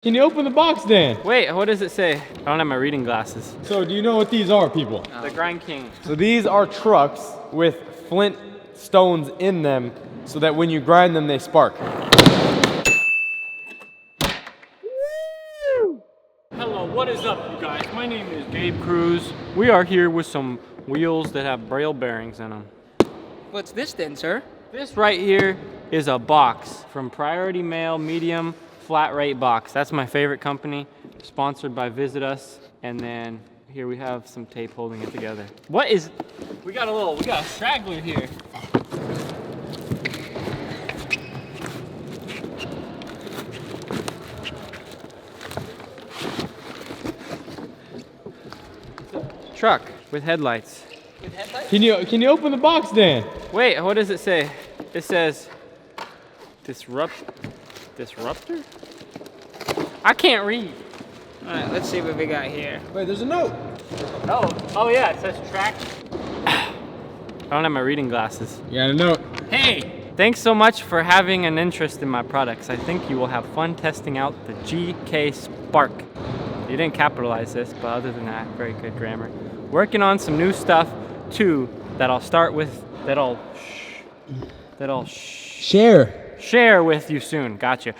Can you open the box, Dan? Wait, what does it say? I don't have my reading glasses. So do you know what these are, people? The Grind King. So these are trucks with flint stones in them so that when you grind them, they spark. Hello, what is up, you guys? My name is Gabe Cruz. We are here with some wheels that have Braille bearings in them. What's this then, sir? This right here is a box from Priority Mail Medium Flat Rate Box. That's my favorite company, sponsored by Visit Us. And then here we have some tape holding it together. We got a straggler here. Truck with headlights. With headlights? Can you open the box, Dan? Wait, what does it say? It says disruptor? I can't read. All right, let's see what we got here. Wait, there's a note. Oh yeah, it says track. I don't have my reading glasses. You got a note. Hey, thanks so much for having an interest in my products. I think you will have fun testing out the GK Spark. You didn't capitalize this, but other than that, very good grammar. Working on some new stuff too that I'll share with you soon. Gotcha.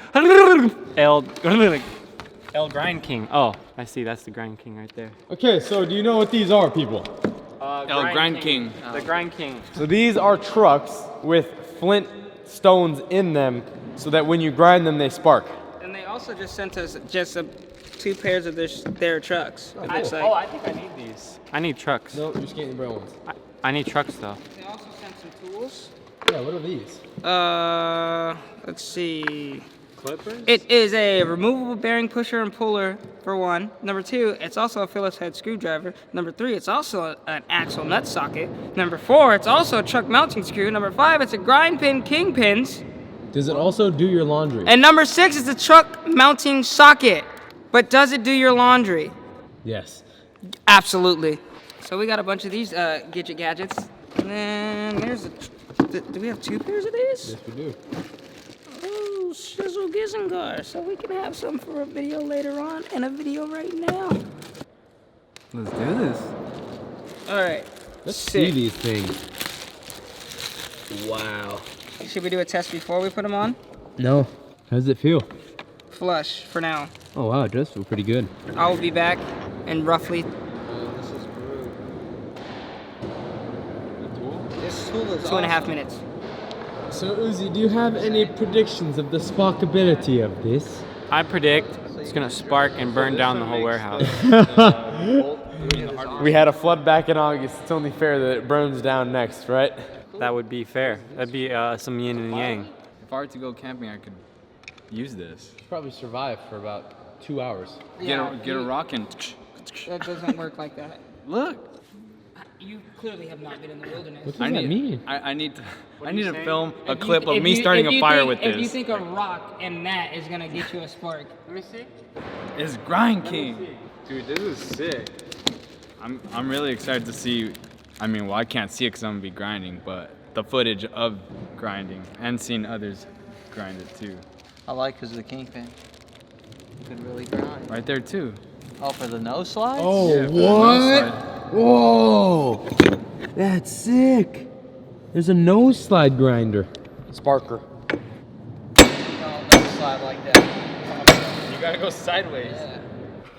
El Grind King. Oh, I see. That's the Grind King right there. Okay, so do you know what these are, people? Grind King. The Grind King. So these are trucks with flint stones in them so that when you grind them, they spark. And they also just sent us two pairs of their trucks. I think I need these. I need trucks. No, you're skating the Braille ones. I need trucks though. They also sent some tools. Yeah, what are these? Let's see. Clippers? It is a removable bearing pusher and puller, for one. Number two, it's also a Phillips head screwdriver. Number three, it's also an axle nut socket. Number four, it's also a truck mounting screw. Number five, it's a grind pin kingpins. Does it also do your laundry? And number six, it's a truck mounting socket. But does it do your laundry? Yes. Absolutely. So we got a bunch of these gadgets. And then there's do we have two pairs of these? Yes, we do. Oh, shizzle gizzangar. So we can have some for a video later on and a video right now. Let's do this. All right. Let's see these things. Wow. Should we do a test before we put them on? No. How does it feel? Flush for now. Oh wow, it does feel pretty good. I will be back in roughly. This tool is 2.5 minutes. So Uzi, do you have any predictions of the sparkability of this? I predict it's gonna spark and burn down the whole warehouse. We had a flood back in August. It's only fair that it burns down next, right? That would be fair. That'd be some yin and yang. If I were to go camping, I could use this. Probably survive for about 2 hours. Get a rock and. That doesn't work like that. Look. You clearly have not been in the wilderness. What does that mean? I need to saying? film a clip of me starting a fire with this. If you think a rock and that is gonna get you a spark. Let me see. It's Grind King. Dude, this is sick. I'm really excited to see. I mean, well, I can't see it because I'm gonna be grinding, but the footage of grinding and seeing others grind it too. I like because of the kingpin. You can really grind. Right there too. Oh, for the nose slides? Oh, Yeah, for the nose slide. Whoa! That's sick. There's a nose slide grinder. Sparker. No, nose slide like that. You gotta go sideways. Yeah.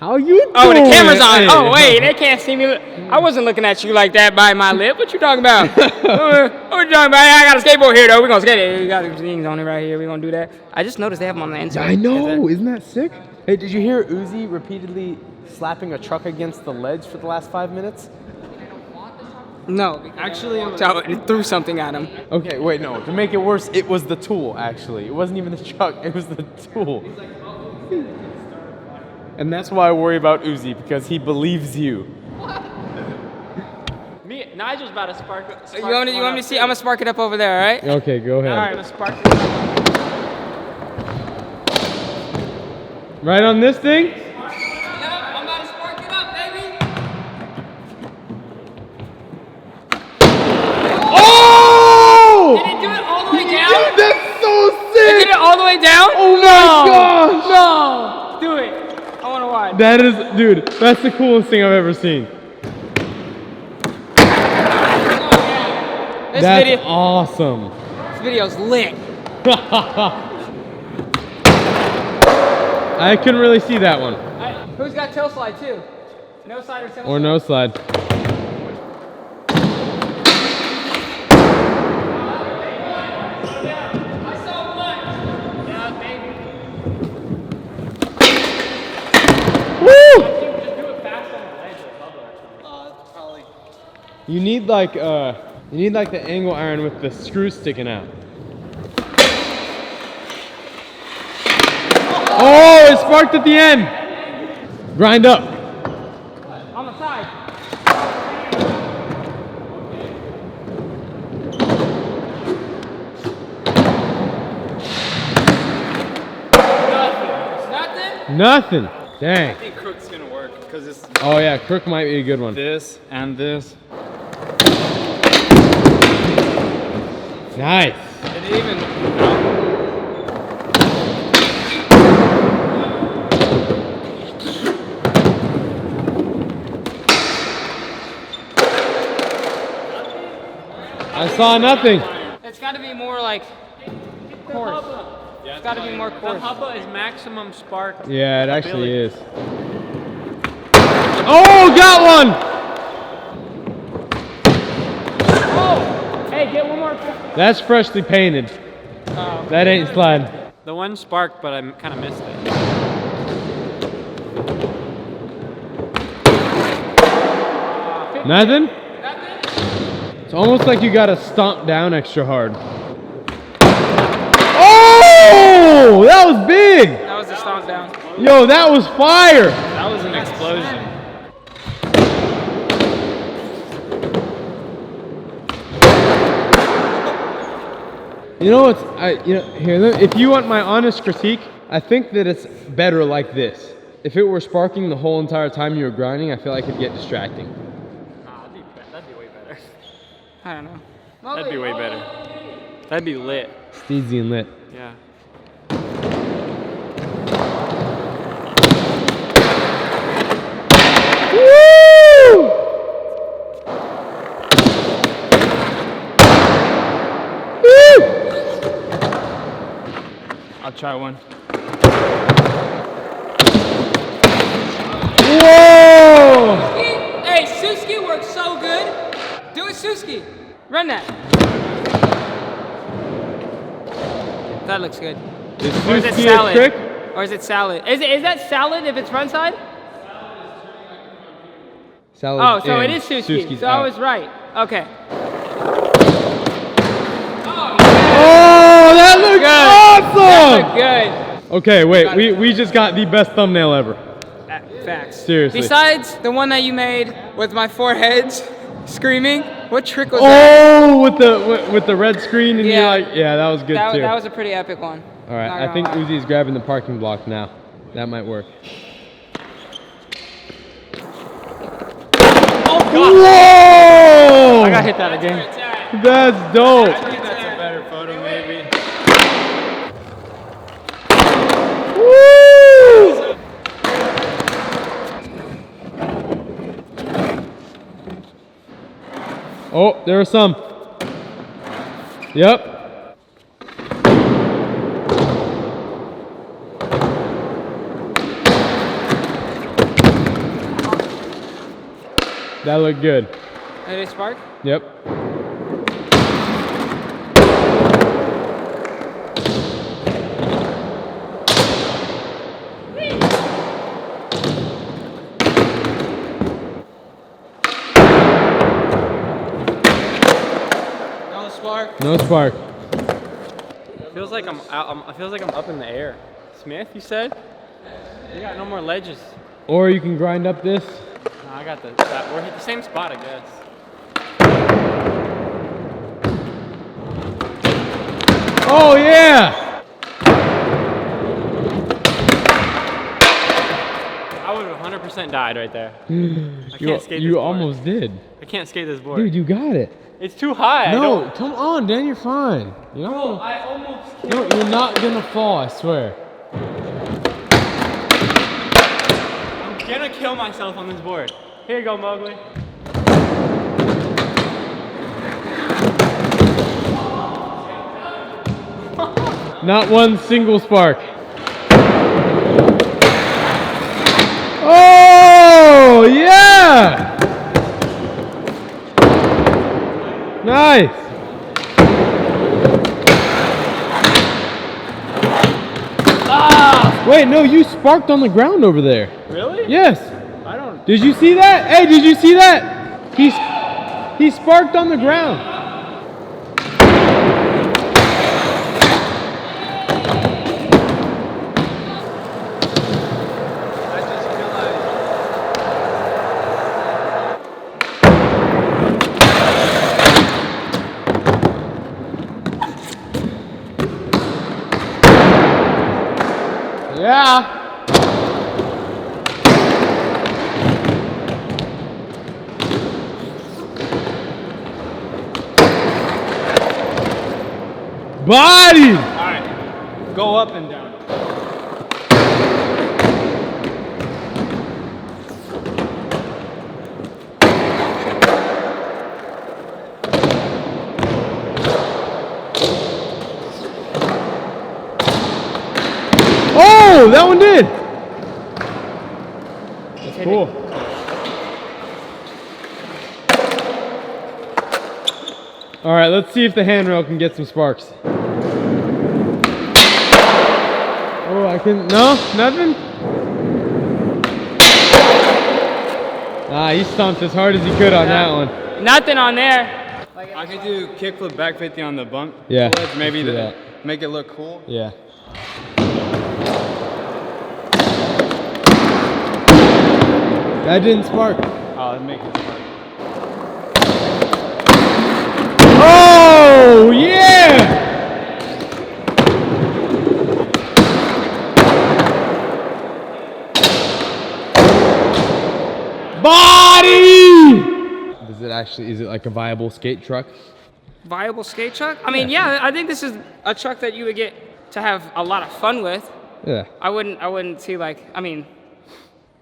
How you Oh, the doing? camera's on. Hey. Oh, wait, they can't see me. I wasn't looking at you like that by my lip. What you talking about? What you talking about? I got a skateboard here, though. We're gonna skate it. We got the things on it right here. We're gonna do that. I just noticed they have them on the inside. I know. Isn't that sick? Hey, did you hear Uzi repeatedly slapping a truck against the ledge for the last 5 minutes? No, actually, I walked out and threw something at him. Okay, wait, no. To make it worse, it was the tool, actually. It wasn't even the truck. It was the tool. And that's why I worry about Uzi, because he believes you. Nigel's about to spark. You want me to see? I'm gonna spark it up over there, all right? Okay, go ahead. All right, let's spark it up. Right on this thing? Yep, I'm about to spark it up, baby. Oh! Did it do it all the way down? Dude, that's so Did sick! it all the way down? Oh my gosh! No! Do it. That is, dude, that's the coolest thing I've ever seen. That's awesome. This video's lit. I couldn't really see that one. Who's got tail slide too? No slide or tail slide? Or no slide. Woo! You need like the angle iron with the screws sticking out. Oh, it sparked at the end. Grind up. On the side. Nothing. Dang. I think crook's gonna work because it's Oh yeah, crook might be a good one. this and this. Nice. It even. I saw nothing. It's got to be more like coarse. It's got to be more The coarse. hubba is maximum spark. Yeah, it actually is. Oh, got one! Oh! Hey, get one more. That's freshly painted. Oh. That ain't sliding. The one sparked, but I kind of missed it. Nothing? It's almost like you gotta stomp down extra hard. Oh! That was big! That was the stomp down. Yo, that was fire! That was an explosion. You know what's, if you want my honest critique, I think that it's better like this. If it were sparking the whole entire time you were grinding, I feel like it'd get distracting. That'd be way better. I don't know. That'd be way better. That'd be lit. Steezy and lit. Yeah. Woo! Woo! I'll try one. Whoa! Hey, Suski works so good. Do it, Suski. Run that. That looks good. Is Or is it Suski a salad? trick? Or is it salad? Is that salad if it's front side? Salad Oh, so in, it is Suski. Suski's So out. I was right. Okay. Oh, that looks awesome! Good. Okay, wait, we just got the best thumbnail ever. Facts. Seriously. Besides the one that you made with my four heads screaming, what trick was that? Oh, with the red screen and Yeah. that was good too. That was a pretty epic one. All right, Not I think gonna lie. Uzi's grabbing the parking block now. That might work. Whoa! I got hit that again. That's dope. I think that's a better photo, maybe. Woo! Oh, there are some. Yep. That looked good. Did it spark? Yep. No spark. No spark. Feels like I'm out. It feels like I'm up in the air. Smith, you said? You got no more ledges. Or you can grind up this. No, I got we're at the same spot, I guess. Oh yeah! I would have 100% died right there. I can't skate this You board. almost did. I can't skate this board. Dude, you got it. It's too high. I No, don't- come on, Dan, you're fine. You know, I almost no, you're not gonna fall, I swear. I'm kill myself on this board. Here you go, Mowgli. Not one single spark. Oh, yeah! Nice. Ah! Wait, no, you sparked on the ground over there. Really? Yes. I don't. Did you see that? Hey, did you see that? He sparked on the ground. Yeah. Body. All right. Go up and down. Oh, that one did. That's cool. All right, let's see if the handrail can get some sparks. Oh, I can, no, nothing? Ah, he stomped as hard as he could on that one. Nothing on there. I could do kickflip back 50 on the bump. Yeah, ledge, maybe let's do to that. make it look cool. Yeah. That didn't spark. Oh, it'd make it spark. Oh, yeah! Body! Is it like a viable skate truck? Viable skate truck? I mean, yeah, I think this is a truck that you would get to have a lot of fun with. Yeah. I wouldn't see like, I mean,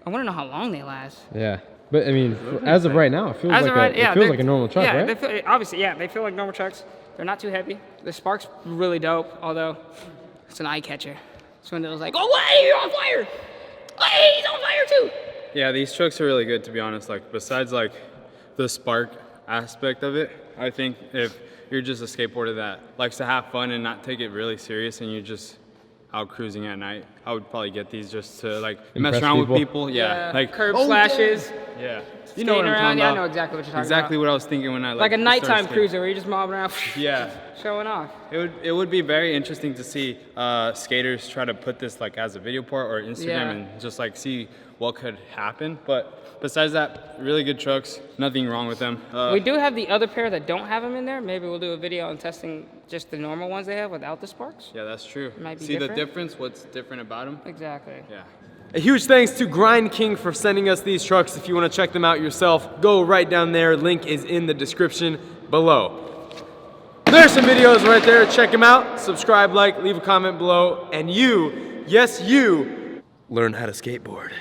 I want to know how long they last. Yeah. But I mean, as of right now, it feels like a normal truck, yeah, right? They feel, obviously, yeah, they feel like normal trucks. They're not too heavy. The spark's really dope, although it's an eye catcher. It's when it was like, oh, wait, you're on fire! Hey, he's on fire too! Yeah, these trucks are really good, to be honest. Like, besides like the spark aspect of it, I think if you're just a skateboarder that likes to have fun and not take it really serious, and you're just out cruising at night, I would probably get these just to like Impress mess around people. with people. Yeah, like curb slashes. yeah. You know what I'm talking about. Yeah, I know exactly what you're talking Exactly about. what I was thinking when I Like a started nighttime skating. cruiser where you just mob around Yeah. showing off. It would be very interesting to see skaters try to put this like as a video part or Instagram Yeah. and just like see what could happen. But besides that, really good trucks. Nothing wrong with them. We do have the other pair that don't have them in there. Maybe we'll do a video on testing just the normal ones they have without the sparks. Yeah, that's true. Might be See different. the difference? What's different about them? Exactly. Yeah. A huge thanks to Grind King for sending us these trucks. If you want to check them out yourself, go right down there. Link is in the description below. There's some videos right there. Check them out. Subscribe, like, leave a comment below. And you, yes you, learn how to skateboard.